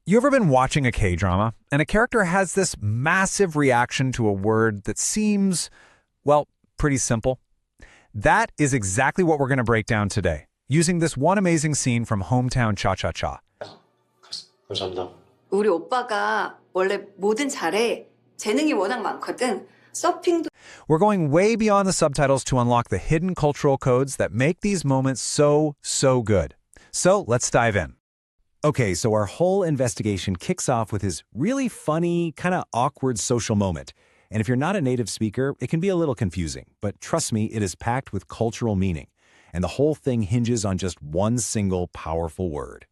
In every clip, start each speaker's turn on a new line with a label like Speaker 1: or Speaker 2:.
Speaker 1: You ever been watching a K-drama and a character has this massive reaction to a word that seems, well, pretty simple? That is exactly what we're going to break down today, using this one amazing scene from Hometown Cha-Cha-Cha.
Speaker 2: 감사합니다.
Speaker 3: 우리 오빠가 원래 뭐든 잘해. 재능이 워낙 많거든. 서핑도
Speaker 1: We're going way beyond the subtitles to unlock the hidden cultural codes that make these moments so good. So let's dive in.
Speaker 4: Okay, so our whole investigation kicks off with his really funny, kind of awkward social moment. And if you're not a native speaker, it can be a little confusing. But trust me, it is packed with cultural meaning. And the whole thing hinges on just one single powerful word.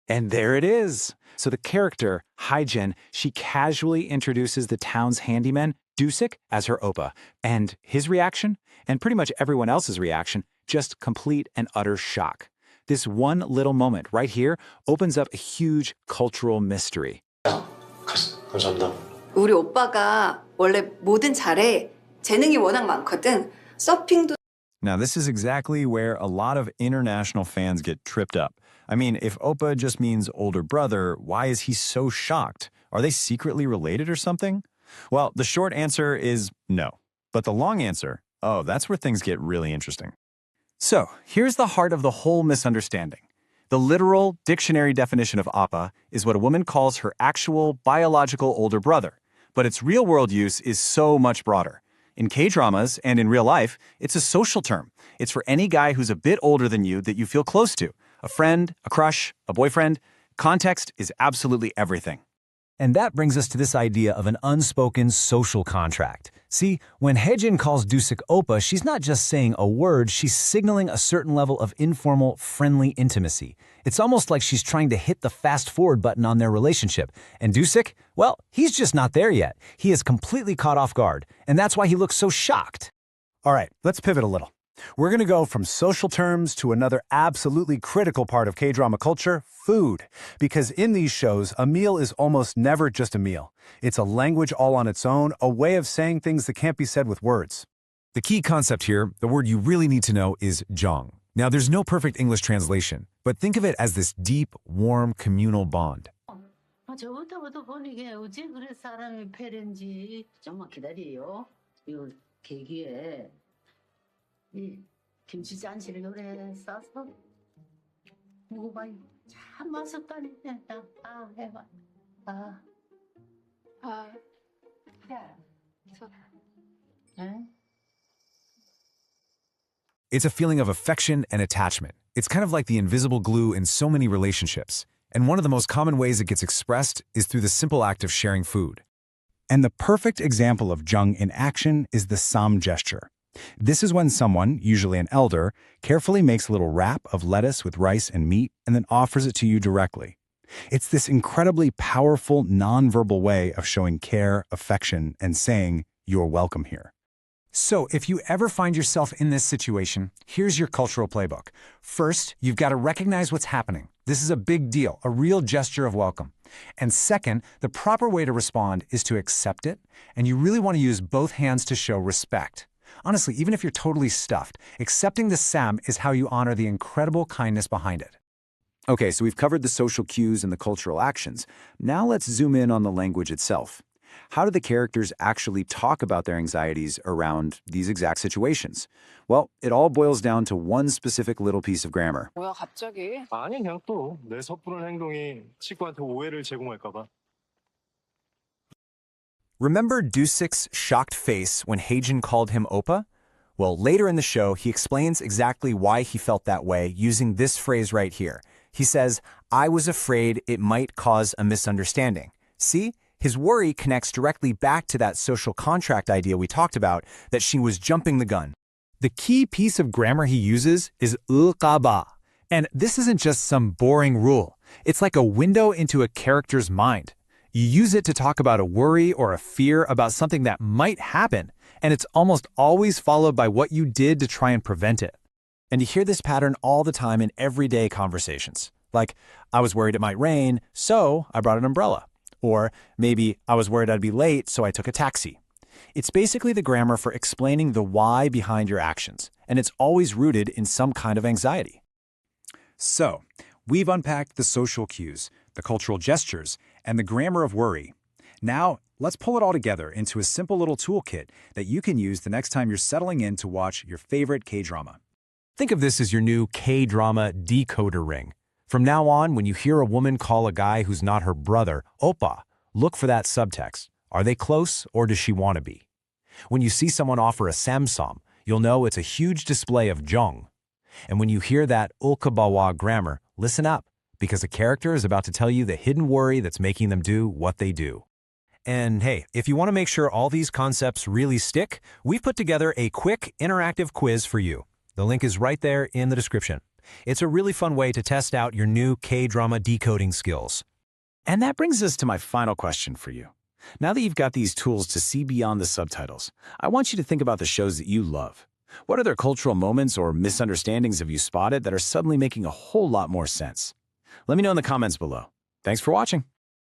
Speaker 4: And there it is. So the character, Haijin, she casually introduces the town's handyman, Dusik, as her Oppa. And his reaction, and pretty much everyone else's reaction, just complete and utter shock. This one little moment right here opens up a huge cultural mystery.
Speaker 2: 감사합니다.
Speaker 3: 우리 오빠가 원래 뭐든 잘해. 재능이 워낙 많거든. 서핑도
Speaker 4: Now, this is exactly where a lot of international fans get tripped up. I mean, if Oppa just means older brother, why is he so shocked? Are they secretly related or something? Well, the short answer is no. But the long answer, oh, that's where things get really interesting. So, here's the heart of the whole misunderstanding. The literal dictionary definition of Oppa is what a woman calls her actual biological older brother. But its real-world use is so much broader. In K-dramas and in real life, it's a social term. It's for any guy who's a bit older than you that you feel close to. A friend, a crush, a boyfriend. Context is absolutely everything.
Speaker 1: And that brings us to this idea of an unspoken social contract. See, when Haejin calls Dusik Oppa, she's not just saying a word, she's signaling a certain level of informal, friendly intimacy. It's almost like she's trying to hit the fast-forward button on their relationship. And Dusik, well, he's just not there yet. He is completely caught off guard, and that's why he looks so shocked.
Speaker 4: All right, let's pivot a little. We're going to go from social terms to another absolutely critical part of K-drama culture, food. Because in these shows, a meal is almost never just a meal. It's a language all on its own, a way of saying things that can't be said with words.
Speaker 1: The key concept here, the word you really need to know, is Jeong. Now, there's no perfect English translation, but think of it as this deep, warm, communal bond.
Speaker 5: 저부터 보니 이게 어째 그래 사람이 패는지 좀만 기다려요. 요 계기에 이 김치 잔치를 요래 싸서 먹어봐요. 참 맛있다니. 해봐. 응?
Speaker 1: It's a feeling of affection and attachment. It's kind of like the invisible glue in so many relationships. And one of the most common ways it gets expressed is through the simple act of sharing food.
Speaker 4: And the perfect example of Jeong in action is the Ssam gesture. This is when someone, usually an elder, carefully makes a little wrap of lettuce with rice and meat and then offers it to you directly. It's this incredibly powerful, nonverbal way of showing care, affection, and saying, "You're welcome here."
Speaker 1: So, if you ever find yourself in this situation, here's your cultural playbook. First, you've got to recognize what's happening. This is a big deal, a real gesture of welcome. And second, the proper way to respond is to accept it, and you really want to use both hands to show respect. Honestly, even if you're totally stuffed, accepting the Ssam is how you honor the incredible kindness behind it.
Speaker 4: Okay, so we've covered the social cues and the cultural actions. Now let's zoom in on the language itself. How do the characters actually talk about their anxieties around these exact situations? Well, it all boils down to one specific little piece of grammar.
Speaker 3: 뭐야 갑자기?
Speaker 2: 아니 그냥 또 내 섣부른 행동이 친구한테 오해를 제공할까 봐.
Speaker 1: Remember Dusik's shocked face when Haejin called him Oppa? Well, later in the show, he explains exactly why he felt that way using this phrase right here. He says, "I was afraid it might cause a misunderstanding." See? His worry connects directly back to that social contract idea we talked about, that she was jumping the gun. The key piece of grammar he uses is lkka. And this isn't just some boring rule. It's like a window into a character's mind. You use it to talk about a worry or a fear about something that might happen, and it's almost always followed by what you did to try and prevent it.
Speaker 4: And you hear this pattern all the time in everyday conversations. Like, I was worried it might rain, so I brought an umbrella. Or maybe I was worried I'd be late, so I took a taxi. It's basically the grammar for explaining the why behind your actions, and it's always rooted in some kind of anxiety. So, we've unpacked the social cues,
Speaker 1: the cultural gestures, and the grammar of worry. Now, let's pull it all together into a simple little toolkit that you can use the next time you're settling in to watch your favorite K-drama. Think of this as your new K-drama decoder ring. From now on, when you hear a woman call a guy who's not her brother, Oppa, look for that subtext. Are they close, or does she want to be? When you see someone offer a Ssam, you'll know it's a huge display of Jeong. And when you hear that lkka grammar, listen up, because a character is about to tell you the hidden worry that's making them do what they do. And hey, if you want to make sure all these concepts really stick, we've put together a quick, interactive quiz for you. The link is right there in the description. It's a really fun way to test out your new K-drama decoding skills.
Speaker 4: And that brings us to my final question for you. Now that you've got these tools to see beyond the subtitles, I want you to think about the shows that you love. What other cultural moments or misunderstandings have you spotted that are suddenly making a whole lot more sense? Let me know in the comments below. Thanks for watching.